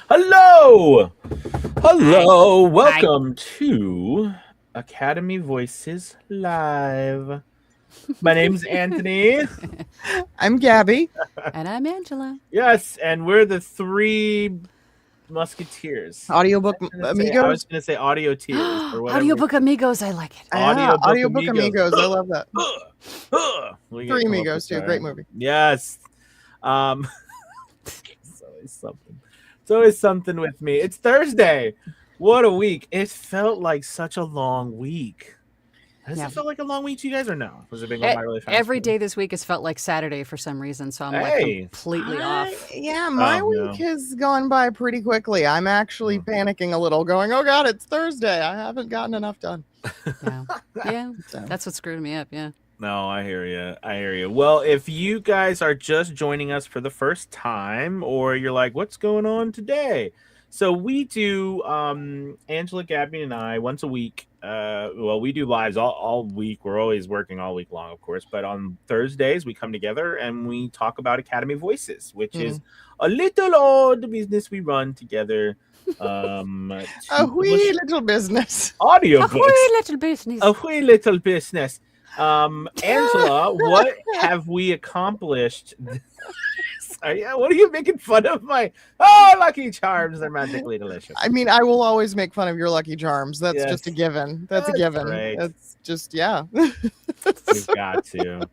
Hello! Hi. Hello! Hi. Welcome to Academy Voices Live. My name's Anthony. I'm Gabby. And I'm Angela. Yes, and we're the three musketeers. Audiobook I was amigos. gonna say audio tears or whatever. Audiobook amigos, I like it. Yeah, Audiobook audiobook amigos. amigos. I love that. We Three get come up Amigos with too. that. Great movie. Yes. It's always something. It's always something with me. It's Thursday. What a week. It felt like such a long week. Has Yeah. it felt like a long week to you guys or no? Was it been going by really fast? Every day this week has felt like Saturday for some reason, so I'm like Hey. completely off. Yeah, my Oh, week no. has gone by pretty quickly. I'm actually panicking a little, going, "Oh God, it's Thursday. I haven't gotten enough done." Yeah. Yeah. So, That's what screwed me up. Yeah. No, I hear you. I hear you. Well, if you guys are just joining us for the first time, or you're like, "What's going on today?" So we do, Angela, Gabby, and I once a week. Well, we do lives all week. We're always working all week long, of course. But on Thursdays, we come together and we talk about Academy Voices, which is a little odd business we run together. a To wee little business. audiobooks. wee little business. A wee little business. Angela, what have we accomplished? What are you making fun of my Lucky Charms? They're magically delicious. I mean, I will always make fun of your Lucky Charms. That's Yes. just a given. That's a That's given. right. That's just yeah. We've got to.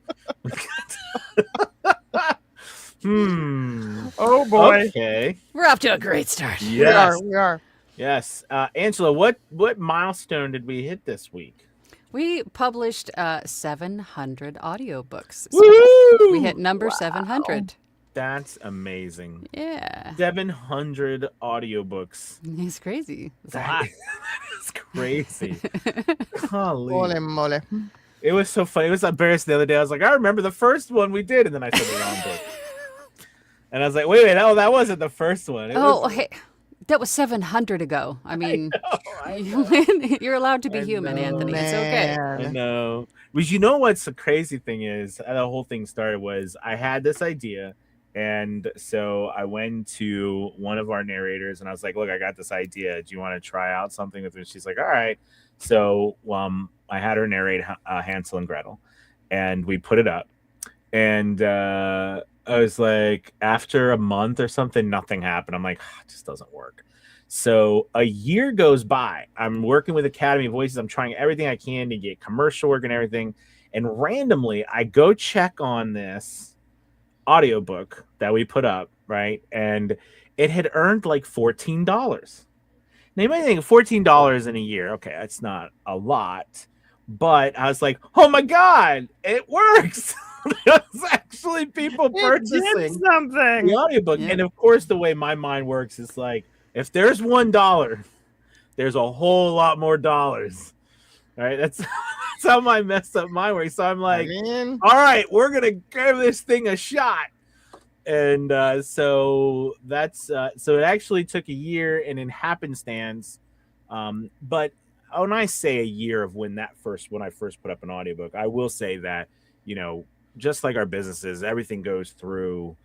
Oh boy. Okay. We're off to a great start. Yes. We are. Yes. Angela, what milestone did we hit this week? We published 700 audiobooks. Woo! We hit number 700. That's amazing. Yeah. 700 audiobooks. It's crazy. It's a That lot. is crazy. Golly. Holy moly. It was so funny. It was embarrassing the other day. I was like, I remember the first one we did, and then I said the wrong book. And I was like, wait, no, that wasn't the first one. It Oh, was, hey. That was 700 ago. I mean, I you're allowed to be I human, know, Anthony. It's okay. I know. But you know what's the crazy thing is? The whole thing started was I had this idea, and so I went to one of our narrators, and I was like, look, I got this idea. Do you want to try out something with me? She's like, all right. So I had her narrate Hansel and Gretel, and we put it up. And I was like, after a month or something, nothing happened. I'm like, it just doesn't work. So a year goes by. I'm working with Academy Voices. I'm trying everything I can to get commercial work and everything. And randomly, I go check on this audiobook that we put up, right? And it had earned like $14. Now you might think $14 in a year. Okay, that's not a lot. But I was like, oh my God, it works. There's actually people purchasing something. the audiobook. Yeah. And of course, the way my mind works is like, if there's $1, there's a whole lot more dollars. Right? That's how my messed up mind works. So I'm like, all right, we're gonna give this thing a shot. And so that's so it actually took a year, and in happenstance, but when I say a year of when I first put up an audiobook, I will say that, you know, just like our businesses, everything goes through,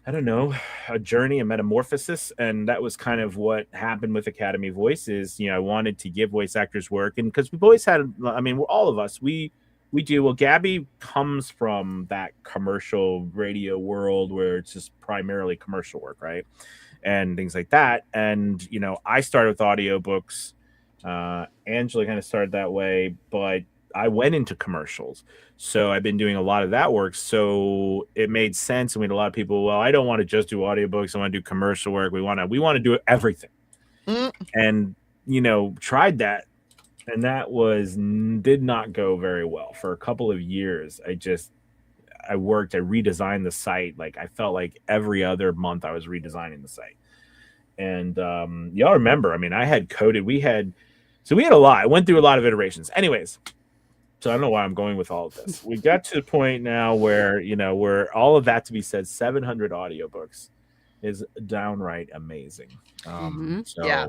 I don't know, a journey, a metamorphosis. And that was kind of what happened with Academy Voices. You know, I wanted to give voice actors work. And because we've always had, I mean, all of us, we do. Well, Gabby comes from that commercial radio world where it's just primarily commercial work, right? And things like that. And, you know, I started with audiobooks. Angela kind of started that way, but I went into commercials. So I've been doing a lot of that work. So it made sense. And we had a lot of people, well, I don't want to just do audiobooks. I want to do commercial work. We want to do everything. And, you know, tried that. And that did not go very well for a couple of years. I redesigned the site. Like I felt like every other month I was redesigning the site. And y'all remember, I mean, we had a lot. I went through a lot of iterations. Anyways, so I don't know why I'm going with all of this. We got to the point now where, you know, where all of that to be said, 700 audiobooks is downright amazing. So Yeah,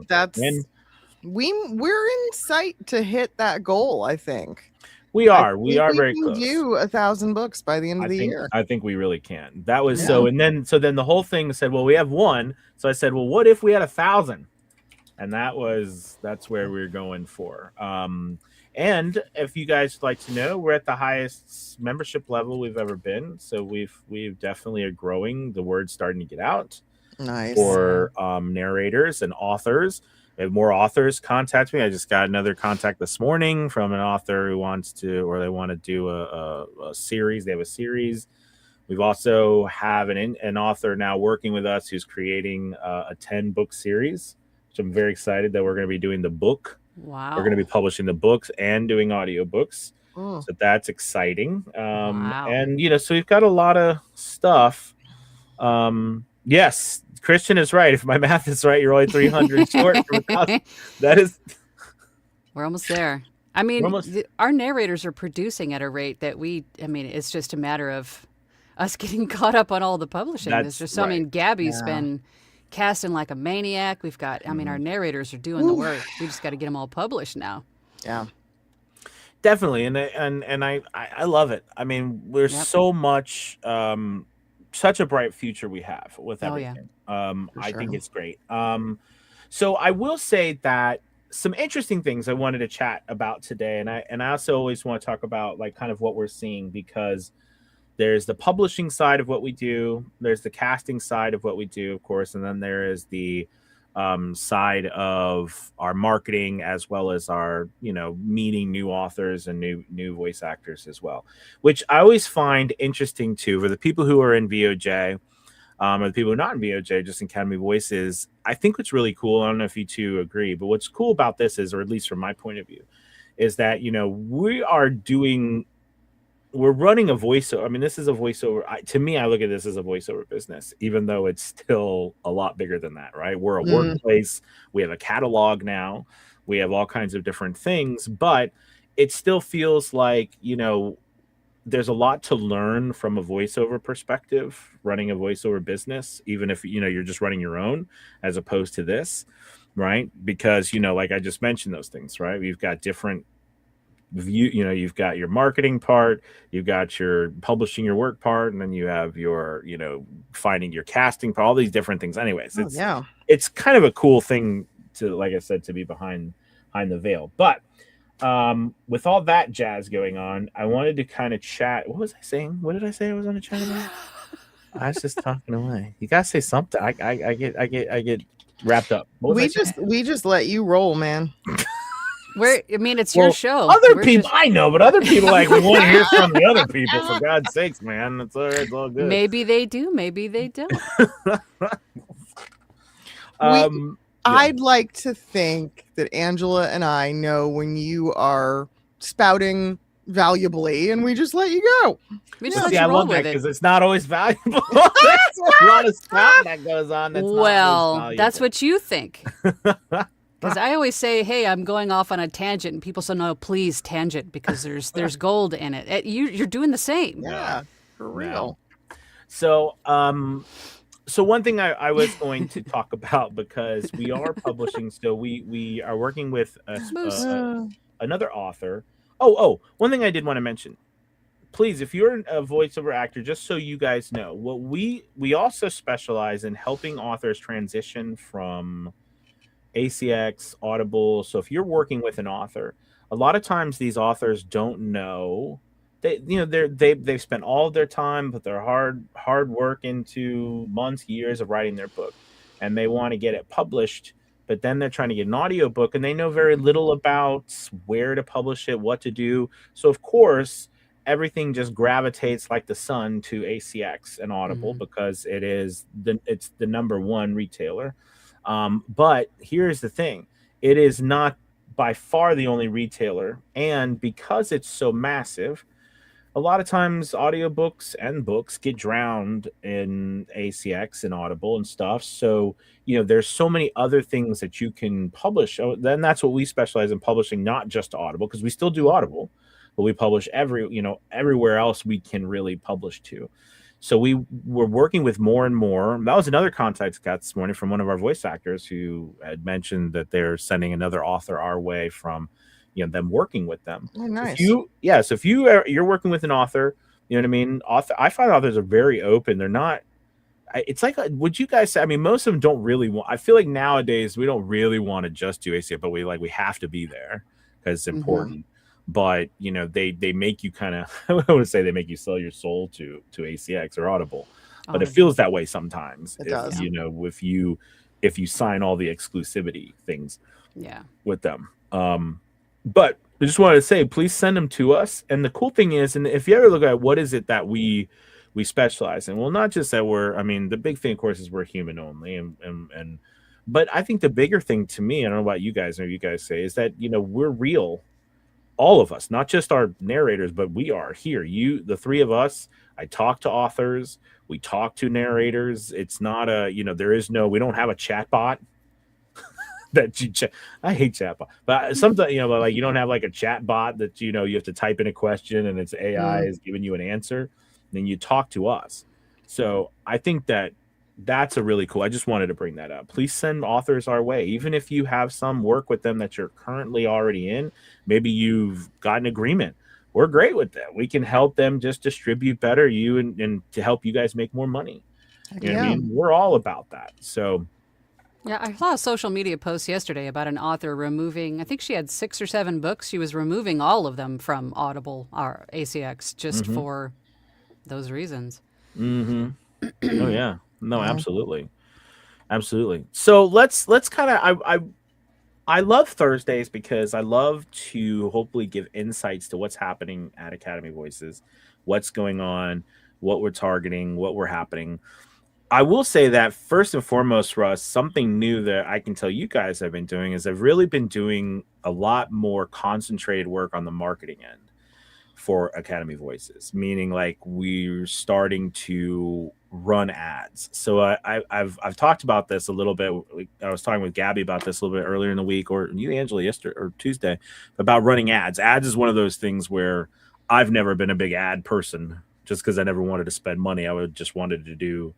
we're in sight to hit that goal, I think. We I are think very can close. do 1,000 books by the end of the year. I think we really can. That was Yeah. so, and then the whole thing said, well, we have one. So I said, well, what if we had 1,000? And that's where we're going for. And if you guys like to know, we're at the highest membership level we've ever been. So we've definitely are growing. The word's starting to get out. Nice. For narrators and authors. If more authors contact me, I just got another contact this morning from an author who wants to, or they want to do a series. They have a series. We've also have an author now working with us who's creating a 10-book series, which I'm very excited that we're going to be doing the book. Wow. We're going to be publishing the books and doing audiobooks. Oh. So that's exciting. Wow. And, so we've got a lot of stuff. Yes, Christian is right. If my math is right, you're only 300 short. That is. We're almost there. I mean, our narrators are producing at a rate that it's just a matter of us getting caught up on all the publishing. There's just, I mean, Gabby's been casting like a maniac. We've got, I mean, our narrators are doing the work. We just got to get them all published now. Yeah. Definitely. And I love it. I mean, there's so much, such a bright future we have with everything. I think it's great. So I will say that some interesting things I wanted to chat about today, and I also always want to talk about like kind of what we're seeing, because there's the publishing side of what we do, there's the casting side of what we do, of course, and then there is the side of our marketing, as well as our meeting new authors and new voice actors as well, which I always find interesting too. For the people who are in VOJ, or the people who are not in VOJ, just in Academy Voices, I think what's really cool, I don't know if you two agree, but what's cool about this is, or at least from my point of view, is that we're running a voiceover. I mean, this is a voiceover. To me, I look at this as a voiceover business, even though it's still a lot bigger than that, right? We're a workplace. We have a catalog now. We have all kinds of different things, but it still feels like, there's a lot to learn from a voiceover perspective, running a voiceover business, even if, you're just running your own, as opposed to this, right? Because, like I just mentioned those things, right? We've got different you've got your marketing part, you've got your publishing your work part, and then you have your finding your casting part, all these different things. Anyways, it's kind of a cool thing to, like I said, to be behind the veil. But with all that jazz going on, I wanted to kind of chat. What was I saying? What did I say I was on a chat about? I was just talking away. You gotta say something. I get wrapped up. We just let you roll, man. It's your show. Other people, I know, but other people we want to hear from the other people. For God's sakes, man, it's all right, it's all good. Maybe they do, maybe they don't. I'd like to think that Angela and I know when you are spouting valuably, and we just let you go. We just let you roll with it, because it's not always valuable. There's a lot of spouting that goes on. That's what you think. Because I always say, hey, I'm going off on a tangent, and people say, no, please tangent, because there's gold in it. You're doing the same. Yeah, for real. So, so one thing I was going to talk about, because we are publishing still, we are working with another author. One thing I did want to mention. Please, if you're a voiceover actor, just so you guys know, we also specialize in helping authors transition from ACX, Audible. So if you're working with an author, a lot of times these authors don't know they've spent all of their time, put their hard work into months, years of writing their book, and they want to get it published, but then they're trying to get an audiobook and they know very little about where to publish it, what to do. So of course, everything just gravitates like the sun to ACX and Audible, because it's the number one retailer. But here's the thing. It is not by far the only retailer. And because it's so massive, a lot of times audiobooks and books get drowned in ACX and Audible and stuff. So, there's so many other things that you can publish. Then that's what we specialize in, publishing, not just Audible, because we still do Audible, but we publish everywhere else we can really publish to. So we were working with more and more. That was another contact I got this morning from one of our voice actors who had mentioned that they're sending another author our way from them working with them. Oh, nice. So if you're working with an author, you know what I mean? I find authors are very open. They're not. It's like, would you guys say? I mean, most of them don't really want. I feel like nowadays we don't really want to just do ACX, but we have to be there because it's important. But they make you kind of. I want to say they make you sell your soul to ACX or Audible, but it feels that way sometimes. It does. If you sign all the exclusivity things, with them. But I just wanted to say, please send them to us. And the cool thing is, and if you ever look at what is it that we specialize in, well, not just that the big thing, of course, is we're human only, but I think the bigger thing to me, I don't know about you guys, or you guys say, is that we're real, all of us, not just our narrators, but we are here. The three of us. I talk to authors, we talk to narrators. It's not we don't have a chat bot. I hate chatbot, but sometimes like you don't have like a chat bot that you have to type in a question and it's AI is giving you an answer. Then you talk to us. So I think that's a really cool. I just wanted to bring that up. Please send authors our way, even if you have some work with them that you're currently already in. Maybe you've got an agreement. We're great with that. We can help them just distribute better and to help you guys make more money. You know what I mean? We're all about that. So. Yeah, I saw a social media post yesterday about an author removing, I think she had 6 or 7 books. She was removing all of them from Audible or ACX just for those reasons. Oh, yeah. No, absolutely. Absolutely. So let's kind of, I love Thursdays because I love to hopefully give insights to what's happening at Academy Voices, what's going on, what we're targeting, what we're happening. I will say that first and foremost, Russ, something new that I can tell you guys I've been doing is I've really been doing a lot more concentrated work on the marketing end for Academy Voices, meaning like we're starting to run ads. So I've talked about this a little bit. I was talking with Gabby about this a little bit earlier in the week, or you, Angela, yesterday or Tuesday, about running ads. Ads is one of those things where I've never been a big ad person just because I never wanted to spend money. I just wanted to do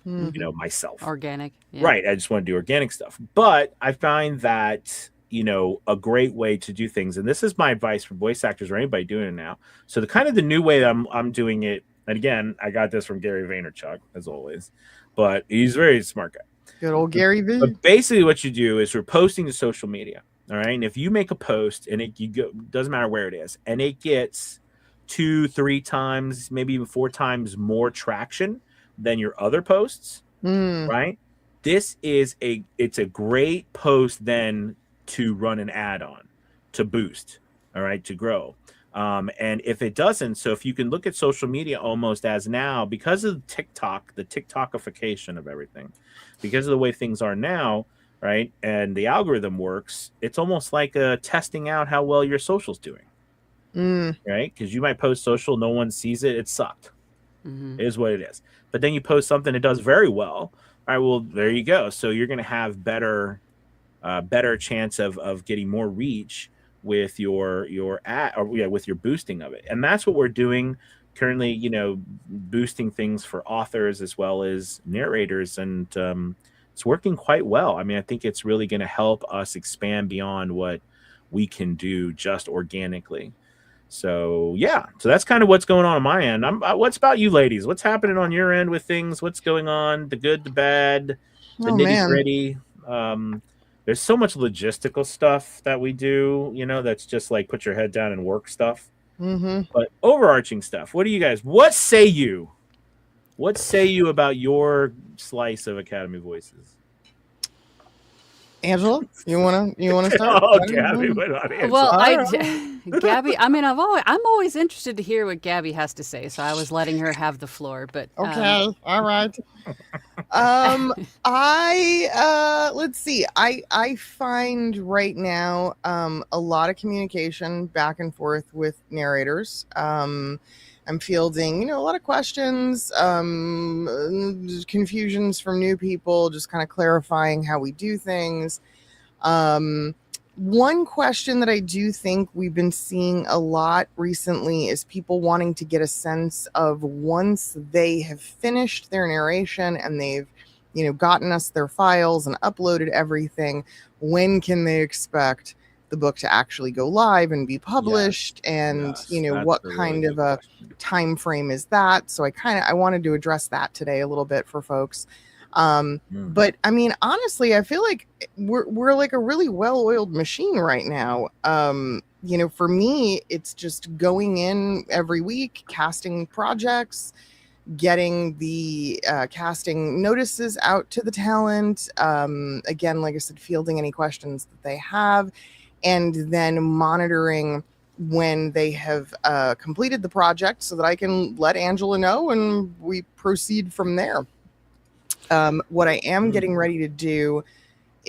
myself. Organic. Yeah. Right. I just want to do organic stuff. But I find that, a great way to do things, and this is my advice for voice actors or anybody doing it now. So the new way that I'm doing it, and again, I got this from Gary Vaynerchuk, as always, but he's a very smart guy. Good old Gary V. But basically what you do is we're posting to social media. All right. And if you make a post and doesn't matter where it is, and it gets 2-3 times, maybe even 4 times more traction than your other posts, right? It's a great post then to run an ad on, to boost, all right, to grow. And if it doesn't, so if you can look at social media almost as now, because of TikTok, the TikTokification of everything, because of the way things are now, right, and the algorithm works, it's almost like testing out how well your social's doing, right? Because you might post social, no one sees it, it sucked. It is what it is. But then you post something that does very well. All right, well, there you go. So you're going to have better chance of getting more reach with your ad, or with your boosting of it. And that's what we're doing currently, boosting things for authors as well as narrators, and it's working quite well. I mean, I think it's really going to help us expand beyond what we can do just organically. So that's kind of what's going on my end. What's about you ladies? What's happening on your end with things? What's going on? The good, the bad, the nitty gritty. There's so much logistical stuff that we do, that's just like put your head down and work stuff. But overarching stuff. What say you about your slice of Academy Voices? Angela, you wanna start? Oh, Gabby went on Angela. Well, Gabby, I mean, I'm always interested to hear what Gabby has to say, so I was letting her have the floor. But okay, all right. Let's see. I find right now a lot of communication back and forth with narrators. I'm fielding, a lot of questions, confusions from new people, just kind of clarifying how we do things. One question that I do think we've been seeing a lot recently is people wanting to get a sense of, once they have finished their narration and they've, gotten us their files and uploaded everything, when can they expect the book to actually go live and be published, and what kind of a time frame is that? So I wanted to address that today a little bit for folks. But I mean, honestly, I feel like we're like a really well-oiled machine right now. For me, it's just going in every week, casting projects, getting the casting notices out to the talent. Again, like I said, fielding any questions that they have, and then monitoring when they have completed the project so that I can let Angela know and we proceed from there. What I am getting ready to do,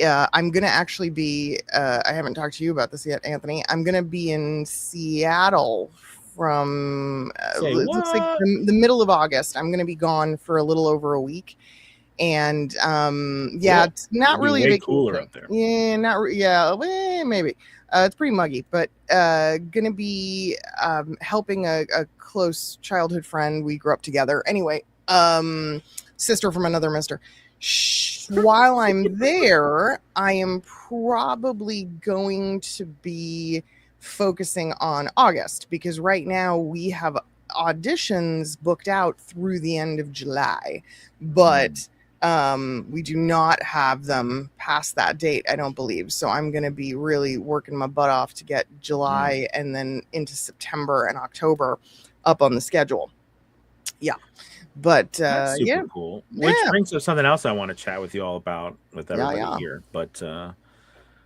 I'm going to actually be, I haven't talked to you about this yet, Anthony. I'm going to be in Seattle from it looks like the middle of August. I'm going to be gone for a little over a week. And it's not really way cooler up there. Maybe. It's pretty muggy, but gonna be helping a close childhood friend. We grew up together. Anyway, sister from another mister. While I'm there, I am probably going to be focusing on August, because right now we have auditions booked out through the end of July, but we do not have them past that date, I don't believe. So I'm going to be really working my butt off to get July and then into September and October up on the schedule. Yeah. But that's super cool. Which brings up something else I want to chat with you all about with everybody here. But how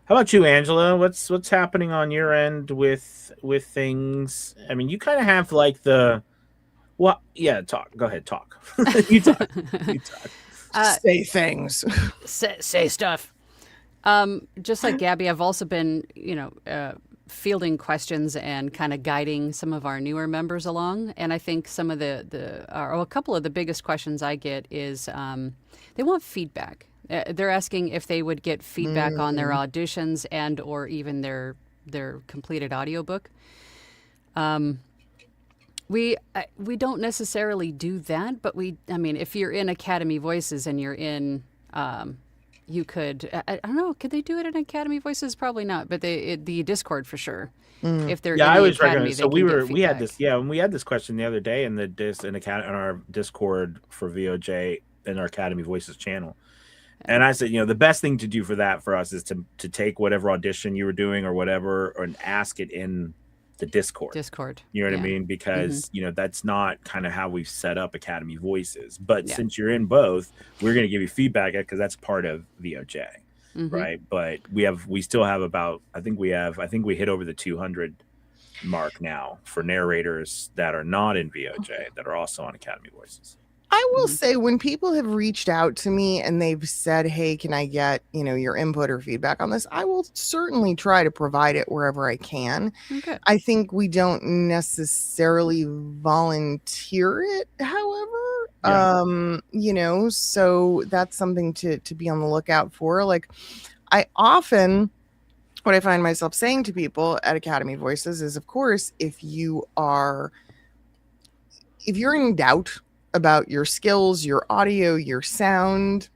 about you, Angela? What's happening on your end with things? I mean, you kind of have like talk. Go ahead, talk. You talk. Say things. Say stuff. Just like Gabby, I've also been, fielding questions and kind of guiding some of our newer members along. And I think some of a couple of the biggest questions I get is they want feedback. They're asking if they would get feedback on their auditions and or even their completed audiobook. We don't necessarily do that, but if you're in Academy Voices and you're in, you could, I don't know, could they do it in Academy Voices? Probably not, but the Discord for sure. If they're in I the always Academy, recommend. So we had this, when we had this question the other day in our Discord for VOJ in our Academy Voices channel. And I said, the best thing to do for us is to take whatever audition you were doing or whatever, and ask it in the Discord. You know what I mean? Because, that's not kind of how we've set up Academy Voices. But since you're in both, we're going to give you feedback because that's part of VOJ, right? But we still have about, I think we hit over the 200 mark now for narrators that are not in VOJ that are also on Academy Voices. I will say, when people have reached out to me and they've said, hey, can I get, your input or feedback on this? I will certainly try to provide it wherever I can. Okay. I think we don't necessarily volunteer it, however, so that's something to be on the lookout for. Like, what I find myself saying to people at Academy Voices is, of course, if you're in doubt about your skills, your audio, your sound,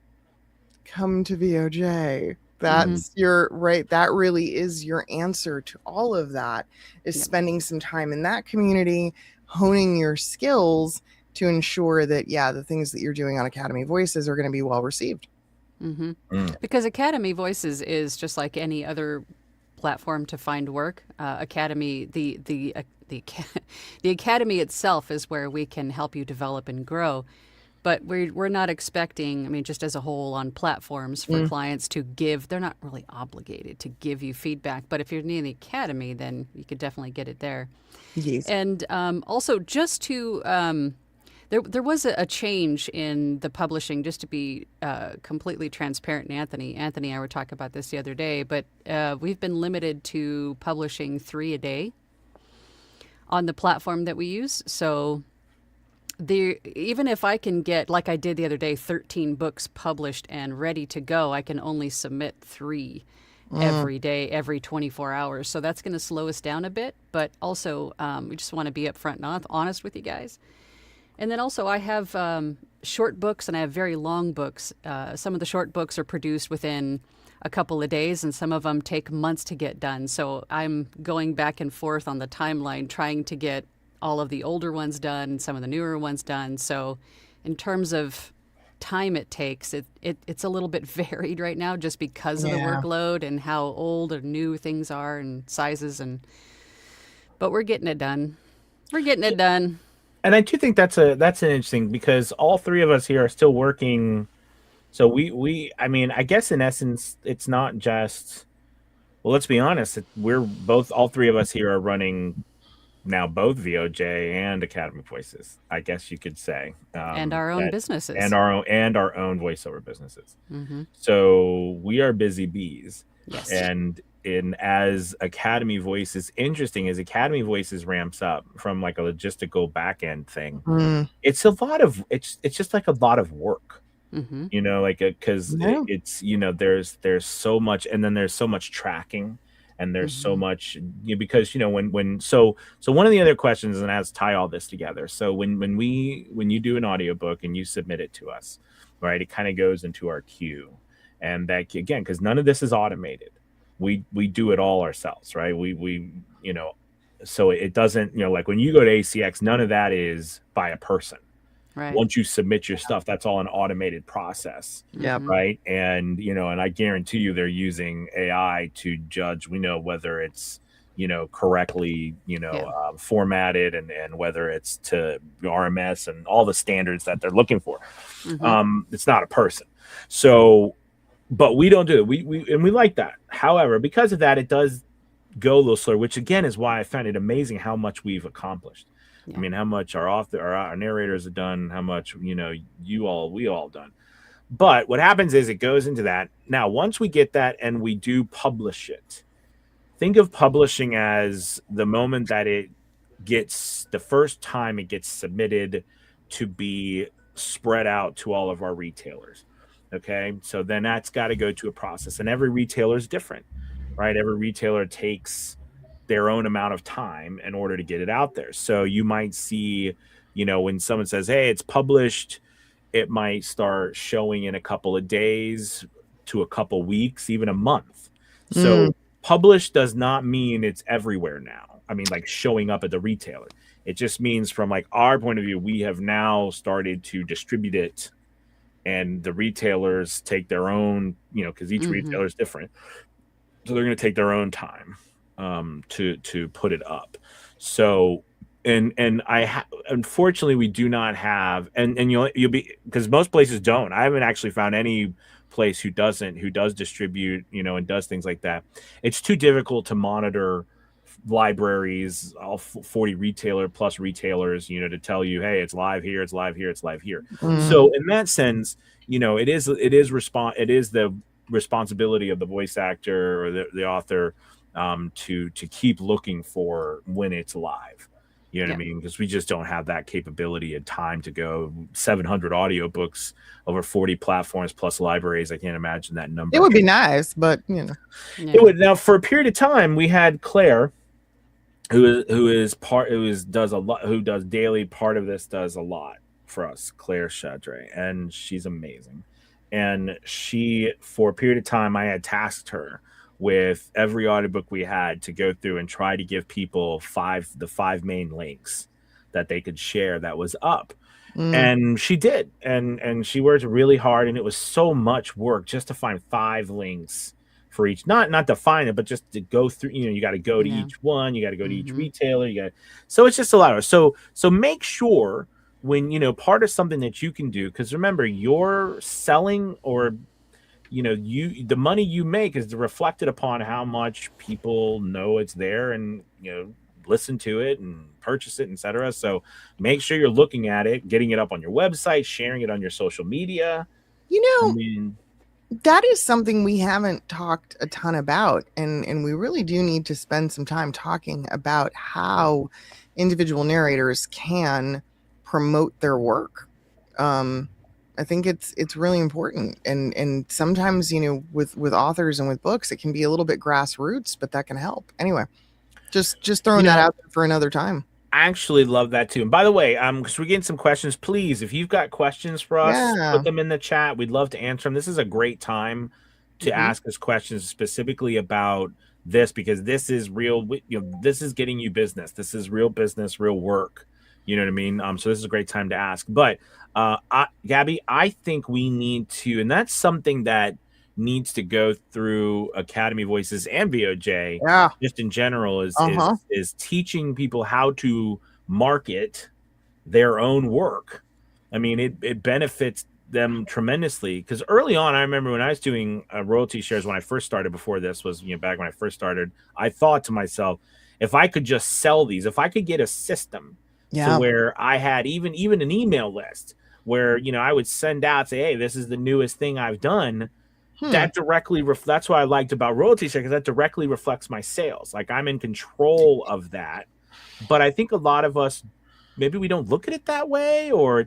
come to VOJ. That's that really is your answer to all of that, is spending some time in that community, honing your skills to ensure that, the things that you're doing on Academy Voices are going to be well received. Because Academy Voices is just like any other platform to find work. Academy, the Academy itself is where we can help you develop and grow, but we're not expecting, just as a whole on platforms for clients to give, they're not really obligated to give you feedback, but if you're in the Academy, then you could definitely get it there. Yes. And also just to, there was a change in the publishing, just to be completely transparent. And Anthony and I were talking about this the other day, but we've been limited to publishing 3 a day on the platform that we use. So even if I can get, like I did the other day, 13 books published and ready to go, I can only submit 3 every day, every 24 hours. So that's going to slow us down a bit. But also, we just want to be upfront and honest with you guys. And then also I have short books and I have very long books. Some of the short books are produced within a couple of days and some of them take months to get done. So I'm going back and forth on the timeline trying to get all of the older ones done, some of the newer ones done. So in terms of time it takes, it's a little bit varied right now just because of the workload and how old or new things are and sizes, but we're getting it done. We're getting it done. And I do think that's an interesting, because all three of us here are still working. So we I mean, I guess in essence, it's not just, well, let's be honest, all three of us here are running now both VOJ and Academy Voices, I guess you could say, and our own businesses, and our own voiceover businesses. Mm-hmm. So we are busy bees. Yes. And as Academy Voices, interesting as Academy Voices ramps up from like a logistical back end thing, it's just like a lot of work. Mm-hmm. You know, like because it's, you know, there's so much, and then there's so much tracking. And there's so much, because, you know, when so one of the other questions, and as tie all this together. So when you do an audiobook and you submit it to us, right, it kind of goes into our queue. And that, again, because none of this is automated. We do it all ourselves, right? We you know, so it doesn't, you know, like when you go to ACX, none of that is by a person. Right. Once you submit your stuff, that's all an automated process. Yeah. Right. And, you know, and I guarantee you they're using AI to judge, we know whether it's, you know, correctly, you know, formatted and whether it's to RMS and all the standards that they're looking for. It's not a person. So, but we don't do it. We like that. However, because of that, it does go a little slower, which again is why I found it amazing how much we've accomplished. I mean, how much our narrators have done, how much, you know, we all done. But what happens is it goes into that. Now, once we get that and we do publish it, think of publishing as the moment that it gets, the first time it gets submitted to be spread out to all of our retailers. Okay. So then that's got to go to a process, and every retailer is different, right? Every retailer takes their own amount of time in order to get it out there. So you might see, you know, when someone says, hey, it's published, it might start showing in a couple of days to a couple weeks, even a month. So published does not mean it's everywhere now. I mean, like showing up at the retailer. It just means from like our point of view, we have now started to distribute it, and the retailers take their own, you know, because each retailer is different. So they're going to take their own time to put it up. So, and unfortunately we do not have, and you'll be, because most places don't. I haven't actually found any place who does distribute, you know, and does things like that. It's too difficult to monitor libraries, all 40 plus retailers, you know, to tell you, hey, it's live here, it's live here, it's live here. So in that sense, you know, it is the responsibility of the voice actor or the author to keep looking for when it's live. You know what I mean? Because we just don't have that capability and time to go 700 audiobooks over 40 platforms plus libraries. I can't imagine that number. It would be nice, but you know, it would. Now, for a period of time, we had Claire, who does daily. Part of this does a lot for us, Claire Chadre, and she's amazing. And she, for a period of time, I had tasked her with every audiobook we had to go through and try to give people the five main links that they could share that was up. And she did. And she worked really hard, and it was so much work just to find 5 links for each, not to find it, but just to go through, you know, you got to go to each one, you got to go to each retailer, so it's just a lot of, so make sure when, you know, part of something that you can do, because remember, you're selling, or you know, the money you make is reflected upon how much people know it's there and, you know, listen to it and purchase it, etc. So make sure you're looking at it, getting it up on your website, sharing it on your social media. You know, that is something we haven't talked a ton about, and we really do need to spend some time talking about how individual narrators can promote their work. I think it's really important, and sometimes, you know, with authors and with books, it can be a little bit grassroots, but that can help. Anyway, just throwing that out there for another time. actually love that too. And by the way, because we're getting some questions, please, if you've got questions for us, put them in the chat. We'd love to answer them. This is a great time to ask us questions specifically about this, because this is real. This is getting you business. This is real business, real work. You know what I mean? So this is a great time to ask. But Gabby, I think we need to, and that's something that needs to go through Academy Voices and VOJ, just in general, is teaching people how to market their own work. I mean, it benefits them tremendously, because early on, I remember when I was doing royalty shares when I first started, before this was, back when I first started, I thought to myself, if I could just sell these, if I could get a system to where I had even an email list where, I would send out, say, hey, this is the newest thing I've done. That directly that's what I liked about royalty share, because that directly reflects my sales. Like, I'm in control of that. But I think a lot of us, maybe we don't look at it that way, or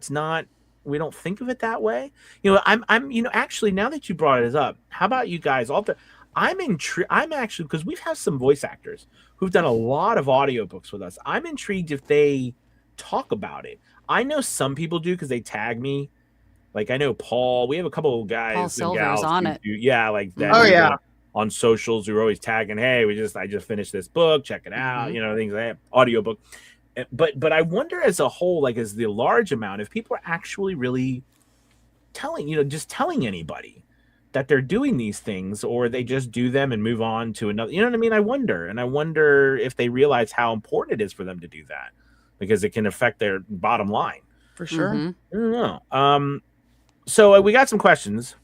we don't think of it that way. I'm actually, now that you brought it up, how about you guys? I'm actually, because we've had some voice actors who've done a lot of audiobooks with us. I'm intrigued if they talk about it. I know some people do, because they tag me. Like, I know Paul, we have a couple of guys. Paul Silver's on it. Like that. On socials, who are always tagging, hey, I just finished this book, check it out, things like that, audiobook. But I wonder, as a whole, like, as the large amount, if people are actually really telling, just telling anybody that they're doing these things, or they just do them and move on to another, you know what I mean? I wonder if they realize how important it is for them to do that, because it can affect their bottom line. For sure. I don't know. So we got some questions.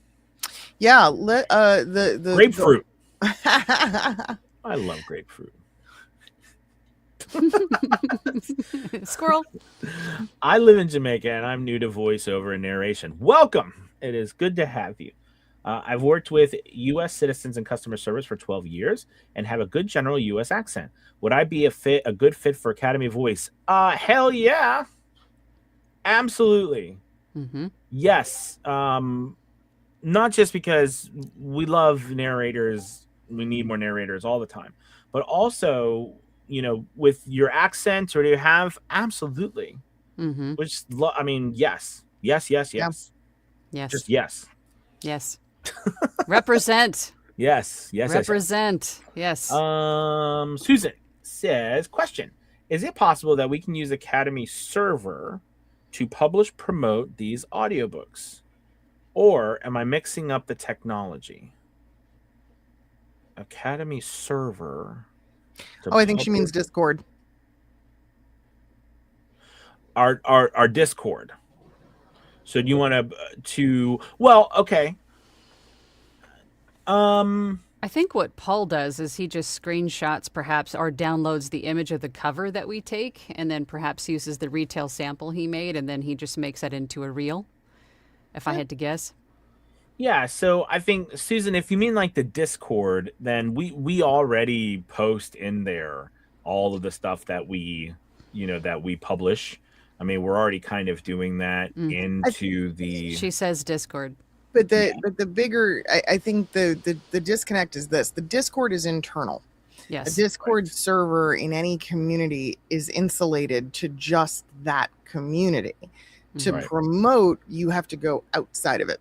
Yeah, the grapefruit. I love grapefruit. Squirrel. I live in Jamaica, and I'm new to voiceover and narration. Welcome. It is good to have you. I've worked with U.S. citizens in customer service for 12 years and have a good general U.S. accent. Would I be a good fit for Academy Voice? Hell yeah. Absolutely. Yes. Not just because we love narrators, we need more narrators all the time, but also, with your accent, or do you have, absolutely. Which, I mean, yes. Just yes. Represent. Yes. Represent. Yes. Susan says, question: is it possible that we can use Academy server to promote these audiobooks, or am I mixing up the technology? Academy server. I think she means Discord. Our Discord. So do you want to? Well, okay. I think what Paul does is he just screenshots, perhaps, or downloads the image of the cover that we take, and then perhaps uses the retail sample he made, and then he just makes that into a reel, if I had to guess. Yeah, so I think, Susan, if you mean like the Discord, then we already post in there all of the stuff that we publish. I mean, we're already kind of doing that into the... She says Discord. But the bigger, I think the disconnect is this: the Discord is internal. Yes. A Discord server in any community is insulated to just that community. To promote, you have to go outside of it.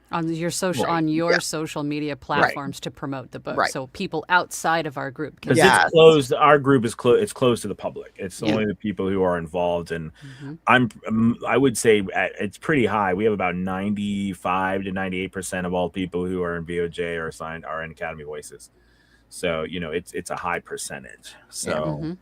On your social media platforms to promote the book. So people outside of our group can. Because it's closed. Our group is closed. It's closed to the public. It's only the people who are involved. And I would say it's pretty high. We have about 95 to 98% of all people who are in VOJ are in Academy Voices. So, it's a high percentage. So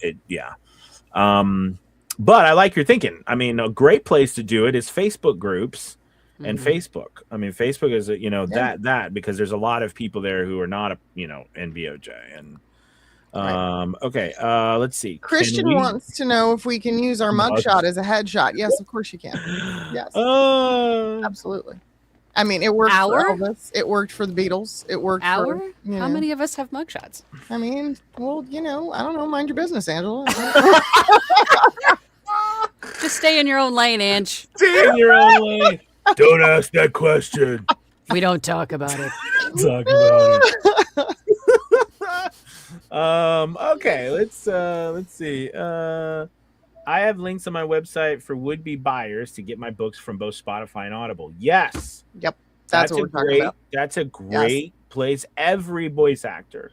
but I like your thinking. I mean, a great place to do it is Facebook groups. And Facebook. I mean, Facebook is that because there's a lot of people there who are not in VOJ. And okay, let's see. Christian wants to know if we can use our mugshot as a headshot. Yes, of course you can. Yes, absolutely. I mean, it worked for Elvis. It worked for the Beatles. It worked for How many of us have mugshots? I mean, well, I don't know. Mind your business, Angela. Just stay in your own lane, Ange. Stay in your own lane. Don't ask that question. We don't talk about it. Okay, let's see. I have links on my website for would-be buyers to get my books from both Spotify and Audible. Yes. Yep. That's what we're talking about. That's a great place. Every voice actor,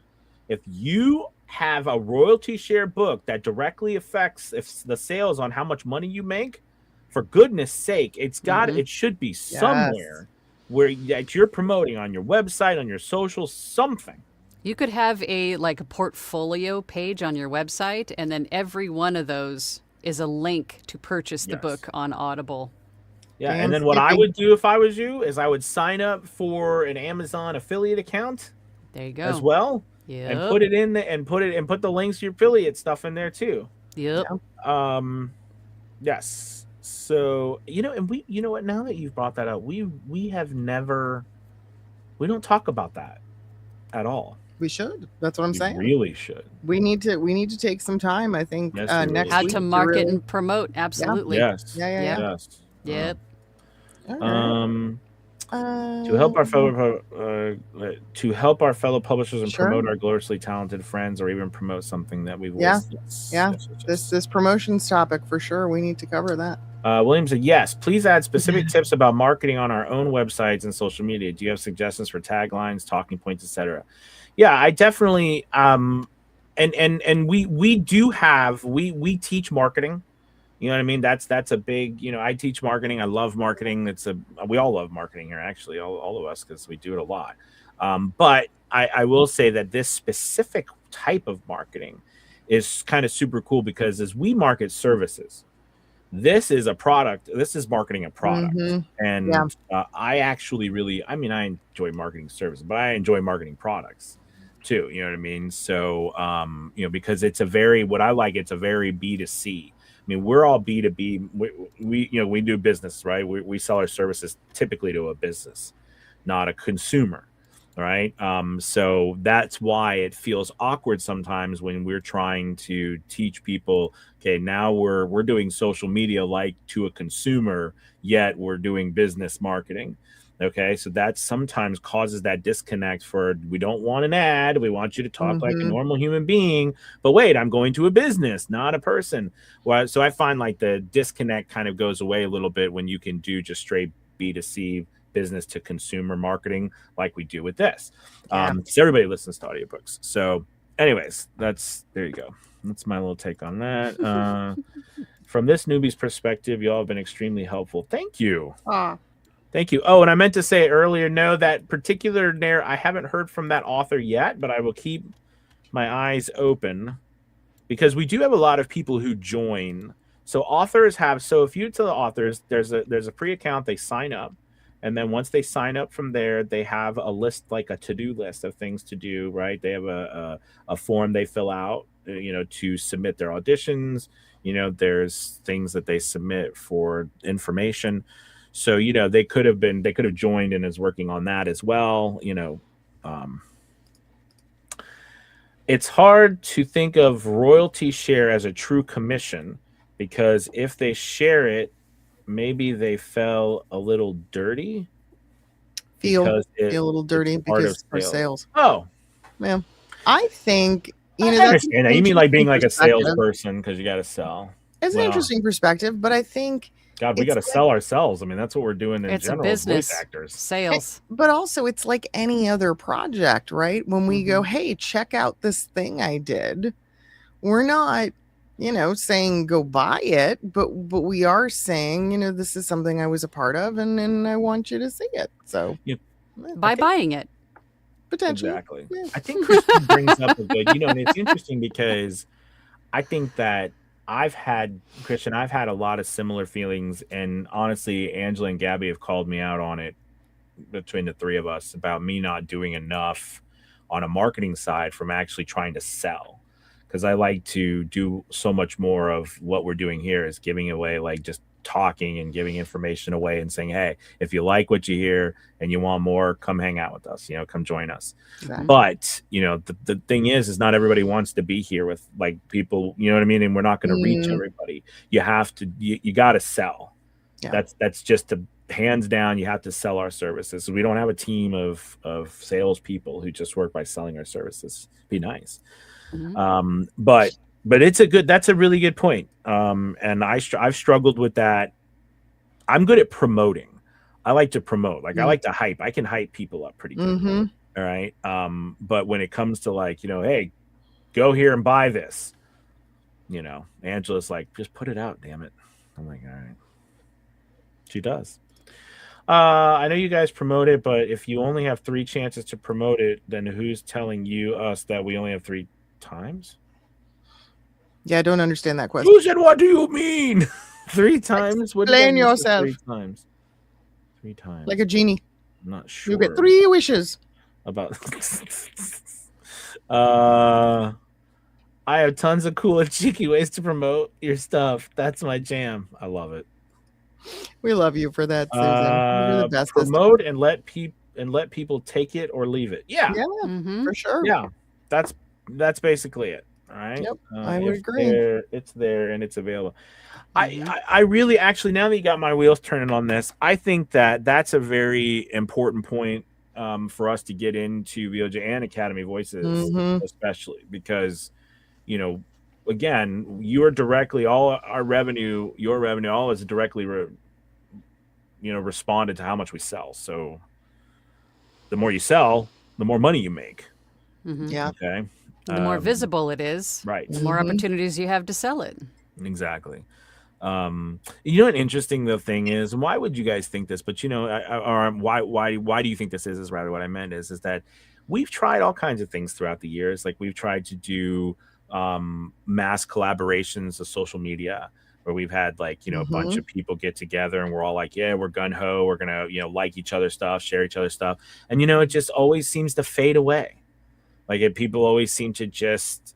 if you have a royalty share book that directly affects the sales on how much money you make, for goodness sake, it should be somewhere where you're promoting on your website, on your social, something. You could have a portfolio page on your website, and then every one of those is a link to purchase the book on Audible. Yeah, and then what I would do if I was you is I would sign up for an Amazon affiliate account. There you go. As well. Yeah. And put it in there and put the links to your affiliate stuff in there too. Yep. Yes. So, and what, now that you've brought that up, we don't talk about that at all. We should. That's what I'm saying. Really should. We need to take some time, I think, next week. How to market and promote. Absolutely. Yes. Yeah. Yes. Yep. To help our fellow publishers and promote our gloriously talented friends, or even promote something that we've listed. This promotions topic for sure. We need to cover that. William said, yes, please add specific tips about marketing on our own websites and social media. Do you have suggestions for taglines, talking points, etc.? Yeah, I definitely and we teach marketing. You know what I mean? That's a big, I teach marketing. I love marketing. We all love marketing here, actually, all of us, because we do it a lot. But I will say that this specific type of marketing is kind of super cool, because as we market services, this is a product. This is marketing a product. Mm-hmm. And I actually I enjoy marketing services, but I enjoy marketing products too. You know what I mean? So, because it's a very B2C. I mean, we're all B2B. We do business, right? We sell our services typically to a business, not a consumer, right? So that's why it feels awkward sometimes when we're trying to teach people, okay, now we're doing social media like to a consumer, yet we're doing business marketing. Okay, so that sometimes causes that disconnect for, we don't want an ad. We want you to talk like a normal human being. But wait, I'm going to a business, not a person. Well, so I find like the disconnect kind of goes away a little bit when you can do just straight B2C, business to consumer marketing like we do with this. Because everybody listens to audiobooks. So anyways, there you go. That's my little take on that. From this newbie's perspective, y'all have been extremely helpful. Thank you. Thank you. Oh, and I meant to say earlier, no, that particular I haven't heard from that author yet, but I will keep my eyes open, because we do have a lot of people who join. So authors if you tell the authors, there's a free account, they sign up. And then once they sign up from there, they have a list, like a to-do list of things to do, right? They have a form they fill out, to submit their auditions. There's things that they submit for information. So, they could have joined and is working on that as well. It's hard to think of royalty share as a true commission, because if they share it, maybe they fell a little dirty. Feel a little dirty because for sales. Oh, man, I think I understand that. You mean like being like a salesperson because you got to sell. It's an interesting perspective, but I think. God, we got to sell ourselves. I mean, that's what we're doing in general. It's a business, voice actors. Sales. But also, it's like any other project, right? When we go, hey, check out this thing I did. We're not, saying go buy it, but we are saying, this is something I was a part of, and I want you to see it. So, by buying it, potentially. Exactly. Yeah. I think Kristen brings up a good. And it's interesting because I think that I've had a lot of similar feelings, and honestly, Angela and Gabby have called me out on it, between the three of us, about me not doing enough on a marketing side from actually trying to sell. Because I like to do so much more of what we're doing here is giving away, like just talking and giving information away and saying, hey, if you like what you hear and you want more, come hang out with us, come join us. Exactly. But the thing is not everybody wants to be here with like people, you know what I mean? And we're not going to reach everybody. You have to, you got to sell. Yeah. That's just hands down. You have to sell our services. We don't have a team of salespeople who just work by selling our services. Be nice. But But that's a really good point. And I've struggled with that. I'm good at promoting. I like to promote. Like I like to hype. I can hype people up pretty good. All right. But when it comes to like, hey, go here and buy this, Angela's like, just put it out, damn it. I'm like, all right. She does. I know you guys promote it, but if you only have 3 chances to promote it, then who's telling us that we only have 3 times? Yeah, I don't understand that question. Who said, what do you mean? 3 times? Explain yourself. 3 times. 3 times. Like a genie. I'm not sure. You get 3 wishes. About I have tons of cool and cheeky ways to promote your stuff. That's my jam. I love it. We love you for that, Susan. You're the best. Promote and let people take it or leave it. Yeah. For sure. Yeah. That's basically it. All right. Yep. I would agree. It's there and it's available. I really, actually, now that you got my wheels turning on this, I think that's a very important point for us to get into VOJ and Academy Voices, especially because, again, you are directly, all our revenue, your revenue, all is directly, responded to how much we sell. So the more you sell, the more money you make. Yeah. Okay. The more visible it is, right? The more opportunities you have to sell it. Exactly. What interesting the thing is, and why would you guys think this? But why do you think this is rather what I meant is that we've tried all kinds of things throughout the years. Like we've tried to do mass collaborations of social media where we've had like, a bunch of people get together and we're all like, yeah, we're gun ho, we're gonna, like each other's stuff, share each other's stuff. And it just always seems to fade away. Like people always seem to just,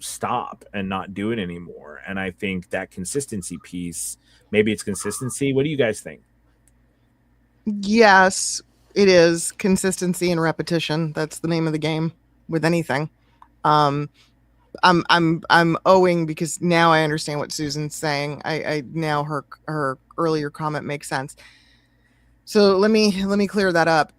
stop and not do it anymore. And I think that consistency piece, maybe it's consistency. What do you guys think? Yes, it is consistency and repetition. That's the name of the game with anything. I'm owing because now I understand what Susan's saying. I now her earlier comment makes sense. So let me clear that up.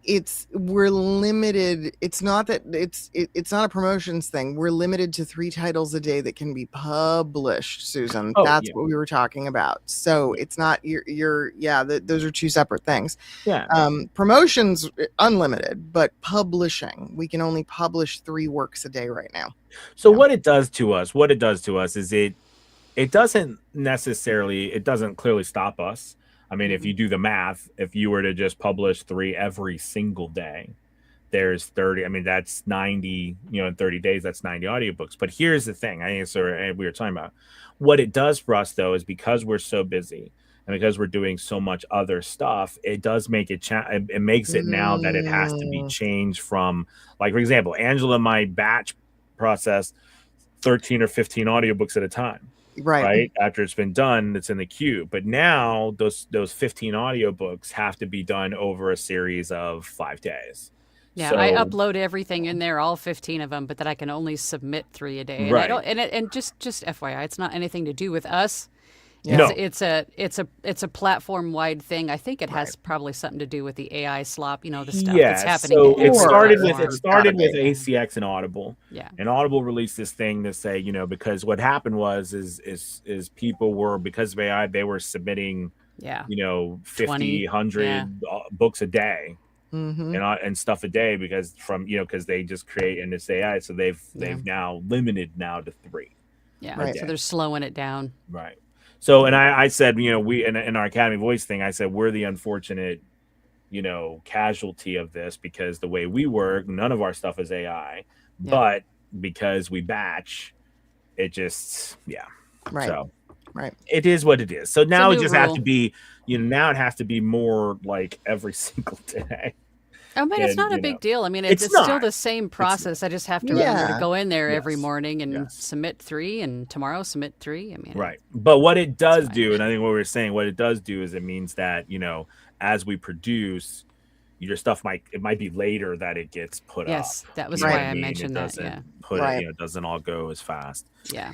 We're limited. It's not that it's not a promotions thing. We're limited to 3 titles a day that can be published, Susan. That's what we were talking about. So it's not those are 2 separate things. Yeah. Promotions unlimited, but publishing, we can only publish 3 works a day right now. So what it does to us is it doesn't clearly stop us. I mean, if you do the math, if you were to just publish 3 every single day, there's 30. I mean, that's 90, in 30 days, that's 90 audiobooks. But here's the thing. I think we were talking about what it does for us, though, is because we're so busy and because we're doing so much other stuff, it does make it, it makes it now that it has to be changed from, like, for example, Angela might batch process 13 or 15 audiobooks at a time. Right. After it's been done, it's in the queue. But now those 15 audiobooks have to be done over a series of 5 days. Yeah, so, I upload everything in there, all 15 of them, but that I can only submit 3 a day. And right. And just FYI, it's not anything to do with us. Yeah. No. It's a platform wide thing. I think it has probably something to do with the AI slop, the stuff that's happening. So it started with ACX and Audible. Yeah. And Audible released this thing to say, because what happened was people were, because of AI, they were submitting 50, 100 books a day. And stuff a day because they just create and it's AI. So they've now limited to 3. Yeah. Right. So they're slowing it down. Right. So, and I said, we in our Academy Voice thing, I said, we're the unfortunate, casualty of this because the way we work, none of our stuff is AI, but because we batch, it just, Right. So, right. It is what it is. So now it just has to be, now it has to be more like every single day. Oh man, it's not a big deal. I mean, it's still the same process. I just have to remember to go in there every morning and submit 3, and tomorrow submit 3. I mean, right. But what it does do, and I think what we're saying, what it does do is it means that as we produce, your stuff might be later that it gets put up. Yes, that was why I mentioned that. It doesn't all go as fast. Yeah.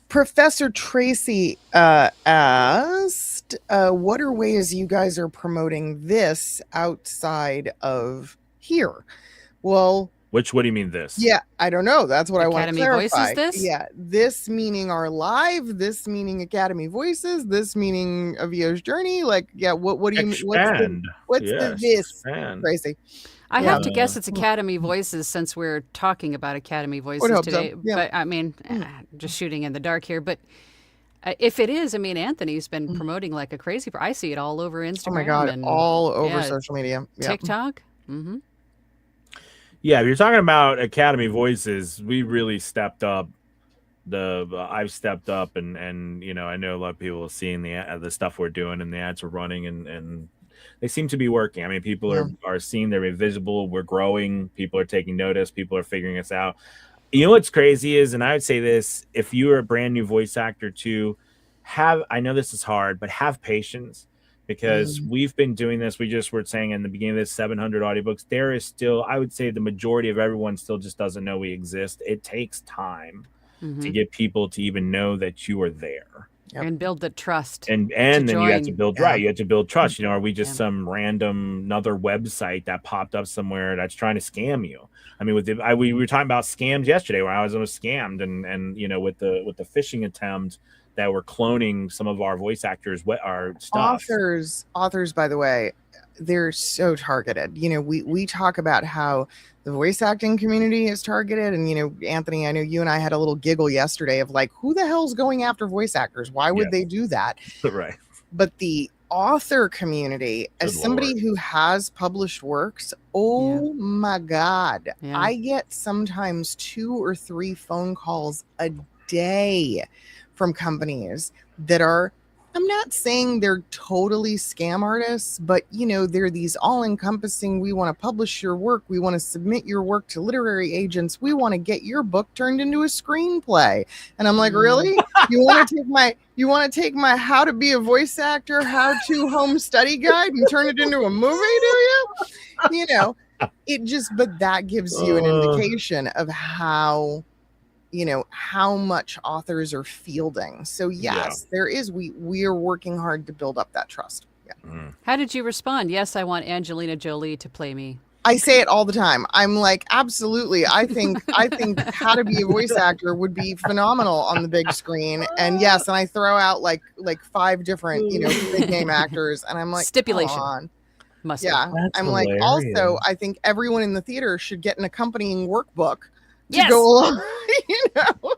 Professor Tracy asked, what are ways you guys are promoting this outside of here? Well, What do you mean this? Yeah, I don't know. That's what Academy I want to clarify. Voices this? Yeah, this meaning our live, this meaning Academy Voices, this meaning Avio's journey. Like, yeah, what do you mean? What's the this, Tracy? I have to guess it's Academy Voices since we're talking about Academy Voices today. So. Yeah. But I mean, just shooting in the dark here. But if it is, I mean, Anthony's been promoting like a crazy. I see it all over Instagram. Oh my God, and all over social media. Yep. TikTok. Mm-hmm. Yeah, if you're talking about Academy Voices, we really stepped up. I've stepped up, and you know, I know a lot of people are seeing the stuff we're doing, and the ads we're running, and they seem to be working. I mean, people are seeing they're visible. We're growing. People are taking notice. People are figuring us out. You know what's crazy is, and I would say this: if you are a brand new voice actor too, I know this is hard, but have patience. Because we've been doing this, we just were saying in the beginning of this 700 audiobooks, there is still, I would say the majority of everyone still just doesn't know we exist. It takes time to get people to even know that you are there. And build the trust. And then you have to build, you have to build trust. You know, are we just some random another website that popped up somewhere that's trying to scam you? I mean, we were talking about scams yesterday where I was almost scammed and you know, with the phishing attempt that were cloning some of our voice actors, our stuff. Authors, by the way, they're so targeted. You know, we talk about how the voice acting community is targeted. And, you know, Anthony, I know you and I had a little giggle yesterday of like, who the hell's going after voice actors? Why would they do that? Right. But the author community, as somebody who has published works, my God, I get sometimes 2 or 3 phone calls a day from companies that are, I'm not saying they're totally scam artists, but you know, they're these all-encompassing, we want to publish your work, we want to submit your work to literary agents, we want to get your book turned into a screenplay. And I'm like, really? You want to take my how to be a voice actor, how to home study guide and turn it into a movie, do you? You know, but that gives you an indication of how, you know, how much authors are fielding. So yes, there is, we are working hard to build up that trust. Yeah. How did you respond? Yes, I want Angelina Jolie to play me. I say it all the time. I'm like, absolutely. I think How to Be a Voice Actor would be phenomenal on the big screen. And yes, and I throw out like 5 different, you know, big name actors, and I'm like, stipulation. That's I'm hilarious. Like, also, I think everyone in the theater should get an accompanying workbook to go along, you know.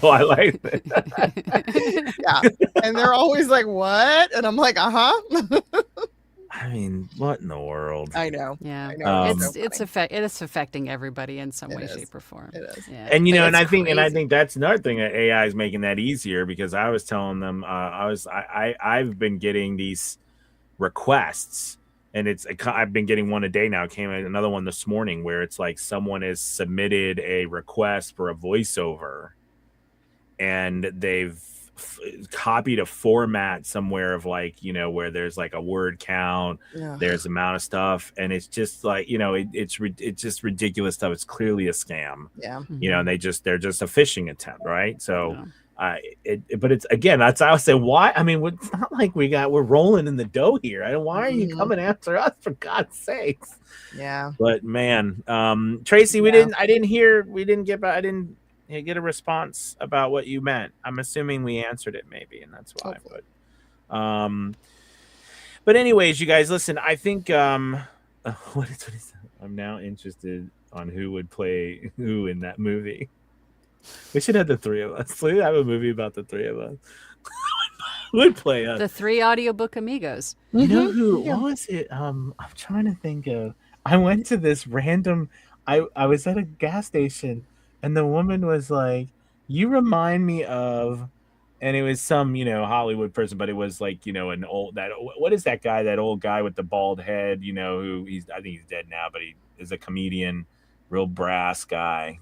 Oh, I like that. Yeah. And they're always like, what? And I'm like, I mean, what in the world? I know. Yeah. I know. It's affecting everybody in some way, shape, or form. It is. Yeah. And you know, and I think that's another thing that AI is making that easier, because I was telling them I've been getting these requests. And I've been getting one a day now. It came in another one this morning where it's like someone has submitted a request for a voiceover, and they've copied a format somewhere of like, you know, where there's like a word count, there's amount of stuff, and it's just like, you know, it's just ridiculous stuff. It's clearly a scam. Yeah. You know, and they're just a phishing attempt, right? So. But it's, again, that's, I would say, why? I mean, it's not like we're rolling in the dough here. Why are you coming after us, for God's sakes? Yeah. But man, Tracy, I didn't get a response about what you meant. I'm assuming we answered it maybe, and that's why. But anyways, you guys, listen, I think what is I'm now interested on who would play who in that movie. We should have the 3 of us. We have a movie about the 3 of us. Would play us. The 3 audiobook amigos. You know who? What was it? I'm trying to think of. I went to this random. I was at a gas station, and the woman was like, "You remind me of," and it was some, you know, Hollywood person, but it was like, you know, what is that guy? That old guy with the bald head, you know, I think he's dead now, but he is a comedian, real brass guy.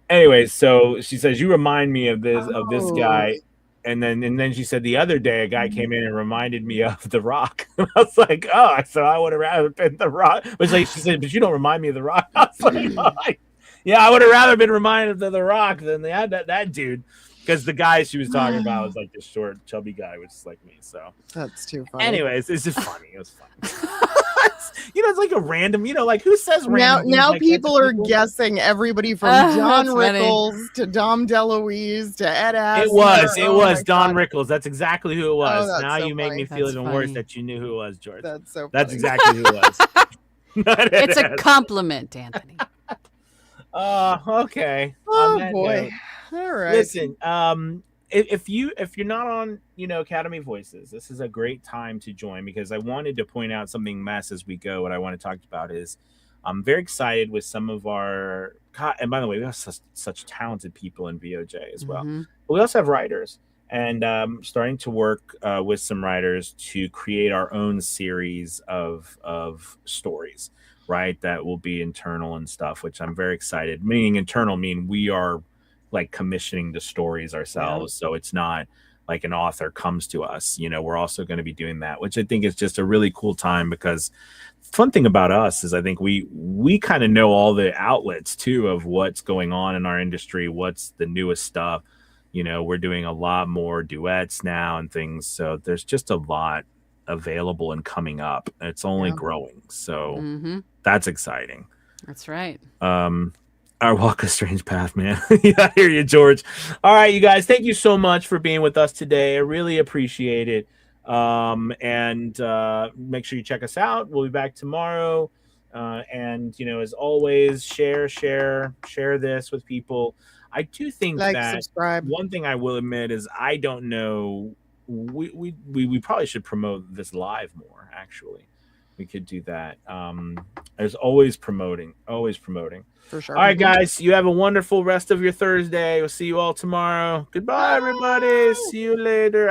Anyways, so she says, "You remind me of this guy," and then she said, "The other day a guy came in and reminded me of The Rock." I was like, "Oh, so I would have rather been The Rock." But like she said, "But you don't remind me of The Rock." I was like, "Oh, yeah, I would have rather been reminded of The Rock than that dude." because the guy she was talking about was like this short, chubby guy, which is like me. So that's too funny. Anyways, it's just funny. It was funny. It's like a random. Like who says random? Now like people are guessing everybody from Don Rickles to Dom DeLuise to Ed Asner. It was Don Rickles. That's exactly who it was. Now so you make me feel even worse that you knew who it was, George. That's so funny. That's exactly who it was. It's a compliment, Anthony. Okay. Oh boy. All right. Listen, if you're not on, Academy Voices, this is a great time to join, because I wanted to point out something as we go. What I want to talk about is I'm very excited with some of our, and by the way, we have such talented people in VOJ as well. Mm-hmm. But we also have writers, and starting to work with some writers to create our own series of stories, right? That will be internal and stuff, which I'm very excited. Meaning internal, we are like commissioning the stories ourselves. So it's not like an author comes to us, we're also going to be doing that, which I think is just a really cool time, because fun thing about us is I think we kind of know all the outlets too of what's going on in our industry, what's the newest stuff. We're doing a lot more duets now and things. So there's just a lot available and coming up. It's only growing. So that's exciting. That's right. Our walk a strange path, man. I hear you, George. All right, you guys, thank you so much for being with us today. I really appreciate it. And make sure you check us out. We'll be back tomorrow. And as always, share this with people. I do think subscribe. One thing I will admit is I don't know. We probably should promote this live more. Actually, we could do that. There's always promoting. For sure. All right, guys, you have a wonderful rest of your Thursday. We'll see you all tomorrow. Goodbye, everybody. See you later.